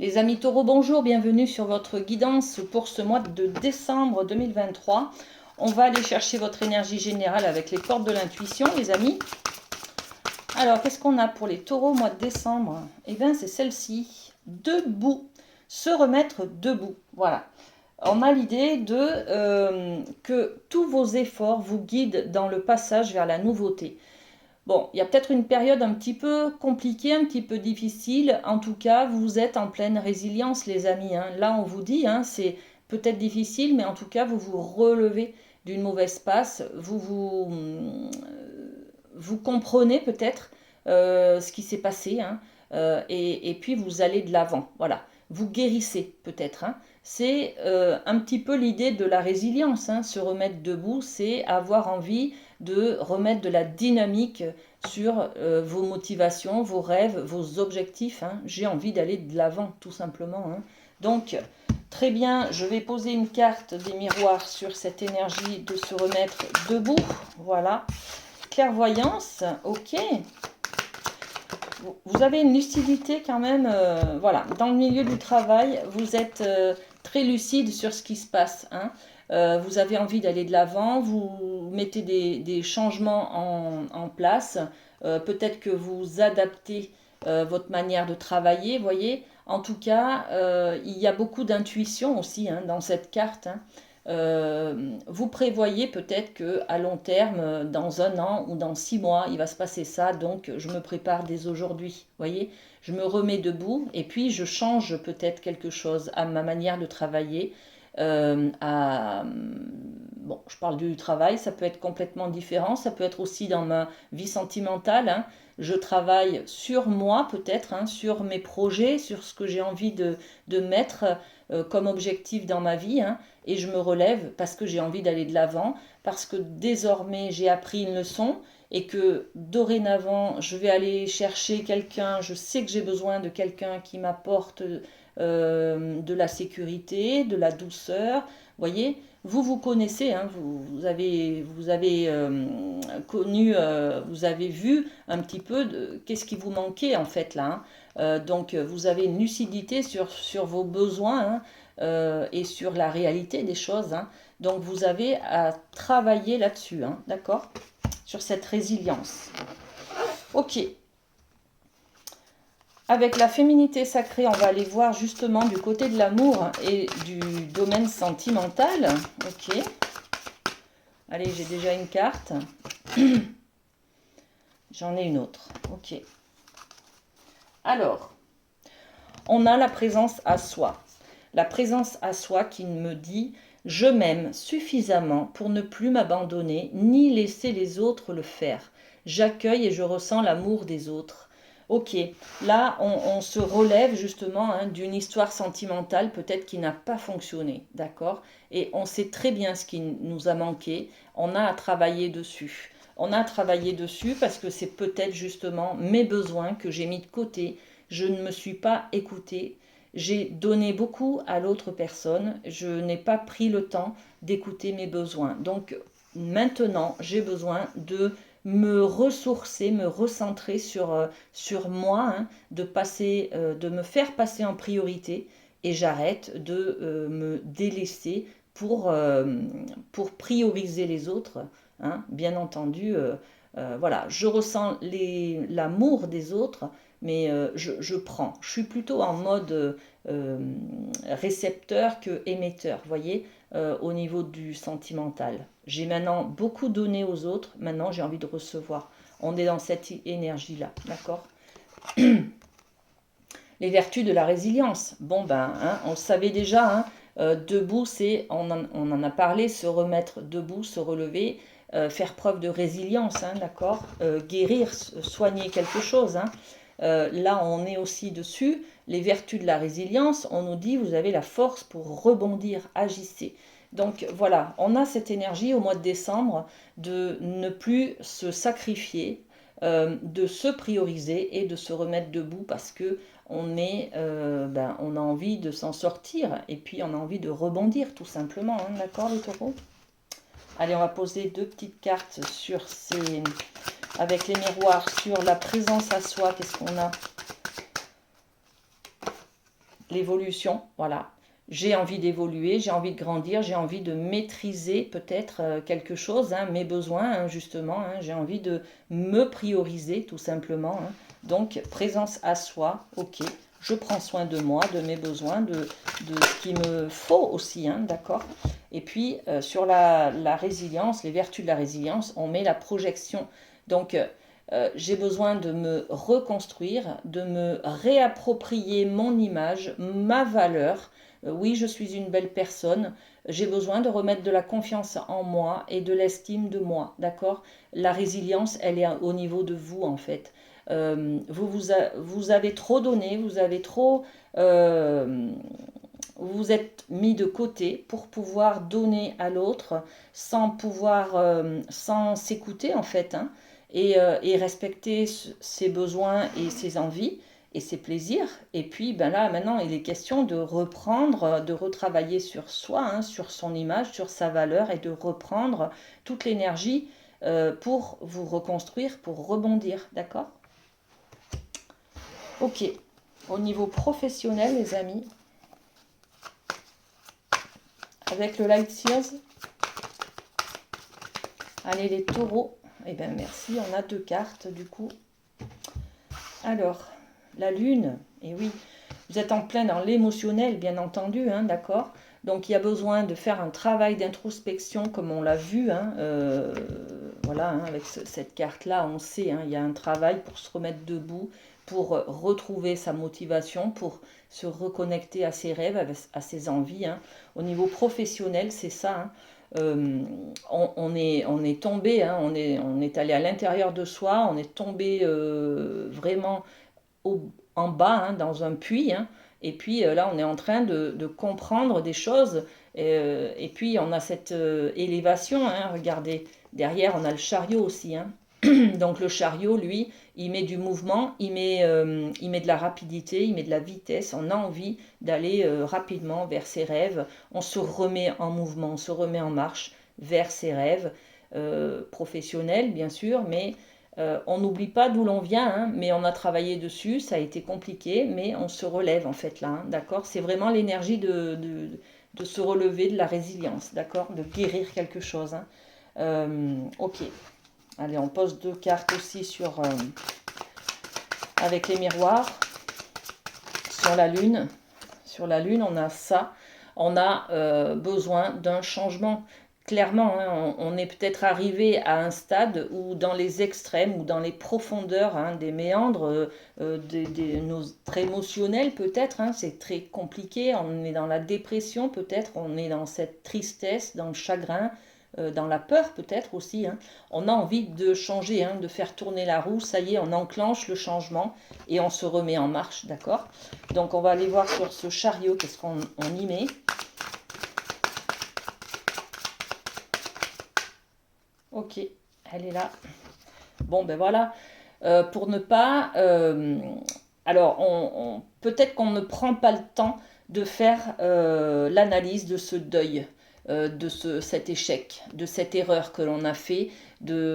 Les amis taureaux, bonjour, bienvenue sur votre guidance pour ce mois de décembre 2023. On va aller chercher votre énergie générale avec les portes de l'intuition, les amis. Alors, qu'est-ce qu'on a pour les taureaux au mois de décembre? Eh bien, c'est celle-ci, debout, se remettre debout. Voilà. On a l'idée que tous vos efforts vous guident dans le passage vers la nouveauté. Bon, il y a peut-être une période un petit peu compliquée, un petit peu difficile. En tout cas, vous êtes en pleine résilience, les amis, hein. Là, on vous dit, hein, c'est peut-être difficile, mais en tout cas, vous vous relevez d'une mauvaise passe. Vous comprenez peut-être ce qui s'est passé, hein, et puis vous allez de l'avant. Voilà. Vous guérissez peut-être, hein. C'est un petit peu l'idée de la résilience, hein. Se remettre debout, c'est avoir envie de remettre de la dynamique sur vos motivations, vos rêves, vos objectifs, hein. J'ai envie d'aller de l'avant, tout simplement, hein. Donc, très bien, je vais poser une carte des miroirs sur cette énergie de se remettre debout. Voilà. Clairvoyance, ok. Vous avez une lucidité quand même, voilà. Dans le milieu du travail, vous êtes très lucide sur ce qui se passe, hein. Vous avez envie d'aller de l'avant, vous mettez des changements en place. Peut-être que vous adaptez votre manière de travailler, voyez. En tout cas, il y a beaucoup d'intuition aussi, hein, dans cette carte, hein. Vous prévoyez peut-être qu'à long terme, dans 1 an ou dans 6 mois, il va se passer ça, donc je me prépare dès aujourd'hui. Voyez, je me remets debout et puis je change peut-être quelque chose à ma manière de travailler. Bon, je parle du travail, ça peut être complètement différent, ça peut être aussi dans ma vie sentimentale, hein. Je travaille sur moi peut-être, hein, sur mes projets, sur ce que j'ai envie de mettre comme objectif dans ma vie, hein, et je me relève parce que j'ai envie d'aller de l'avant, parce que désormais j'ai appris une leçon et que dorénavant je vais aller chercher quelqu'un, je sais que j'ai besoin de quelqu'un qui m'apporte de la sécurité, de la douceur. Voyez, vous connaissez, hein, vous avez connu, vous avez vu un petit peu qu'est-ce qui vous manquait en fait là, hein. Donc vous avez une lucidité sur vos besoins, hein, et sur la réalité des choses, hein. Donc vous avez à travailler là-dessus, hein, d'accord? Sur cette résilience. Ok. Avec la féminité sacrée, on va aller voir justement du côté de l'amour et du domaine sentimental. Ok. Allez, j'ai déjà une carte. J'en ai une autre. Ok. Alors, on a la présence à soi. La présence à soi qui me dit « Je m'aime suffisamment pour ne plus m'abandonner ni laisser les autres le faire. J'accueille et je ressens l'amour des autres. » Ok, là on se relève justement, hein, d'une histoire sentimentale peut-être qui n'a pas fonctionné, d'accord? Et on sait très bien ce qui nous a manqué, on a à travailler dessus. On a à travailler dessus parce que c'est peut-être justement mes besoins que j'ai mis de côté. Je ne me suis pas écoutée. J'ai donné beaucoup à l'autre personne. Je n'ai pas pris le temps d'écouter mes besoins. Donc maintenant, j'ai besoin de me ressourcer, me recentrer sur moi, hein, de me faire passer en priorité et j'arrête de me délaisser pour prioriser les autres, hein, bien entendu. Voilà, je ressens l'amour des autres, mais je prends. Je suis plutôt en mode récepteur que émetteur, vous voyez, au niveau du sentimental. J'ai maintenant beaucoup donné aux autres, maintenant j'ai envie de recevoir. On est dans cette énergie-là, d'accord? Les vertus de la résilience. Bon ben, hein, on le savait déjà, hein, debout, on en a parlé, se remettre debout, se relever, faire preuve de résilience, hein, d'accord? Guérir, soigner quelque chose, hein. Là, on est aussi dessus. Les vertus de la résilience, on nous dit, vous avez la force pour rebondir, agissez. Donc voilà, on a cette énergie au mois de décembre de ne plus se sacrifier, de se prioriser et de se remettre debout parce que on a envie de s'en sortir et puis on a envie de rebondir tout simplement, hein, d'accord les taureaux? Allez, on va poser 2 petites cartes avec les miroirs sur la présence à soi. Qu'est-ce qu'on a? l'évolution, voilà. J'ai envie d'évoluer, j'ai envie de grandir, j'ai envie de maîtriser peut-être quelque chose, hein, mes besoins, hein, justement. Hein, j'ai envie de me prioriser, tout simplement. Hein. Donc, présence à soi, ok. Je prends soin de moi, de mes besoins, de ce qu'il me faut aussi, hein, d'accord. Et puis, sur la résilience, les vertus de la résilience, on met la projection. Donc, j'ai besoin de me reconstruire, de me réapproprier mon image, ma valeur. Oui, je suis une belle personne. J'ai besoin de remettre de la confiance en moi et de l'estime de moi, d'accord? La résilience, elle est au niveau de vous, en fait. Vous avez trop donné, vous avez trop... vous vous êtes mis de côté pour pouvoir donner à l'autre sans pouvoir, sans s'écouter en fait, hein, et respecter ses besoins et ses envies et ses plaisirs. Et puis ben là maintenant il est question de reprendre, de retravailler sur soi, hein, sur son image, sur sa valeur et de reprendre toute l'énergie pour vous reconstruire, pour rebondir, d'accord? Ok, au niveau professionnel les amis, avec le Light Sears. Allez les taureaux, eh bien merci, on a 2 cartes du coup. Alors, la lune, et oui, vous êtes en plein dans l'émotionnel bien entendu, hein, d'accord. Donc il y a besoin de faire un travail d'introspection comme on l'a vu, hein, voilà, hein, avec cette carte-là, on sait, hein, il y a un travail pour se remettre debout, pour retrouver sa motivation, pour se reconnecter à ses rêves, à ses envies. Hein. Au niveau professionnel, c'est ça. Hein. On est tombé, hein, on est allé à l'intérieur de soi, on est tombé vraiment en bas, hein, dans un puits. Hein, et puis là, on est en train de comprendre des choses. Et puis, on a cette élévation. Hein, regardez, derrière, on a le chariot aussi. Hein. Donc, le chariot, lui, il met du mouvement, il met de la rapidité, il met de la vitesse. On a envie d'aller rapidement vers ses rêves. On se remet en mouvement, on se remet en marche vers ses rêves professionnels, bien sûr, mais on n'oublie pas d'où l'on vient, hein, mais on a travaillé dessus, ça a été compliqué, mais on se relève en fait là, hein, d'accord? C'est vraiment l'énergie de se relever, de la résilience, d'accord? De guérir quelque chose. Hein. Ok, allez, on pose 2 cartes aussi sur, avec les miroirs, sur la lune. Sur la lune, on a ça, on a besoin d'un changement. Clairement, hein, on est peut-être arrivé à un stade où dans les extrêmes ou dans les profondeurs, hein, des méandres, notre émotionnel peut-être, hein, c'est très compliqué, on est dans la dépression peut-être, on est dans cette tristesse, dans le chagrin, dans la peur peut-être aussi. Hein. On a envie de changer, hein, de faire tourner la roue, ça y est, on enclenche le changement et on se remet en marche, d'accord? Donc on va aller voir sur ce chariot, qu'est-ce qu'on y met. Ok, elle est là. Bon, ben voilà. Pour ne pas... alors, peut-être qu'on ne prend pas le temps de faire l'analyse de ce deuil, cet échec, de cette erreur que l'on a fait, peut-être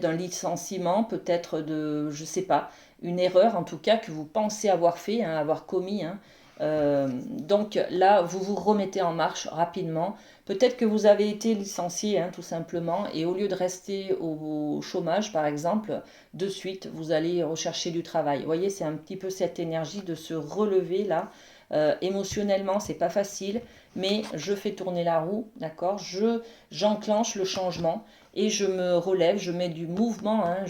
d'un licenciement, peut-être de, je sais pas, une erreur en tout cas que vous pensez avoir fait, hein, avoir commis. Hein. Donc là, vous vous remettez en marche rapidement. Peut-être que vous avez été licencié, hein, tout simplement, et au lieu de rester au chômage, par exemple, de suite, vous allez rechercher du travail. Vous voyez, c'est un petit peu cette énergie de se relever là. Émotionnellement, c'est pas facile, mais je fais tourner la roue, d'accord? J'enclenche le changement et je me relève, je mets du mouvement, hein,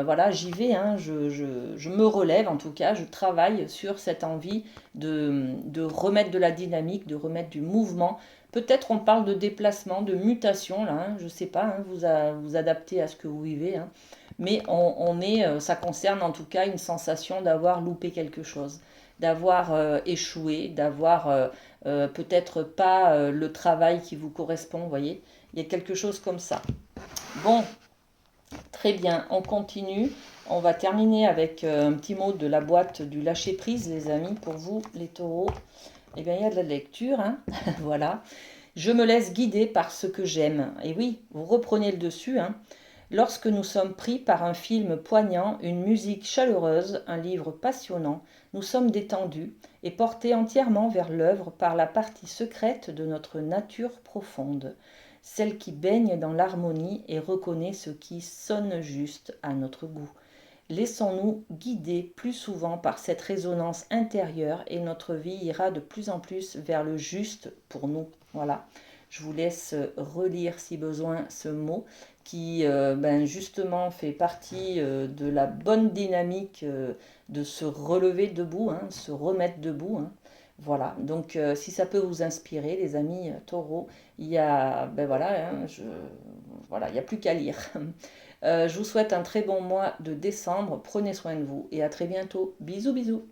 voilà, j'y vais, hein, je me relève en tout cas, je travaille sur cette envie de remettre de la dynamique, de remettre du mouvement. Peut-être on parle de déplacement, de mutation, là, hein, je ne sais pas, hein, vous adaptez à ce que vous vivez, hein, mais ça concerne en tout cas une sensation d'avoir loupé quelque chose, d'avoir échoué, d'avoir peut-être pas le travail qui vous correspond, vous voyez, il y a quelque chose comme ça. Bon, très bien, on continue. On va terminer avec un petit mot de la boîte du lâcher-prise, les amis, pour vous, les taureaux. Eh bien, il y a de la lecture, hein. Voilà. Je me laisse guider par ce que j'aime. Et oui, vous reprenez le dessus, hein. Lorsque nous sommes pris par un film poignant, une musique chaleureuse, un livre passionnant, nous sommes détendus et portés entièrement vers l'œuvre par la partie secrète de notre nature profonde, celle qui baigne dans l'harmonie et reconnaît ce qui sonne juste à notre goût. Laissons-nous guider plus souvent par cette résonance intérieure et notre vie ira de plus en plus vers le juste pour nous. Voilà. Je vous laisse relire si besoin ce mot qui justement fait partie de la bonne dynamique de se relever debout, hein, se remettre debout. Hein. Voilà, donc si ça peut vous inspirer, les amis taureaux, il y a, voilà, il y a plus qu'à lire. Je vous souhaite un très bon mois de décembre, prenez soin de vous et à très bientôt. Bisous bisous.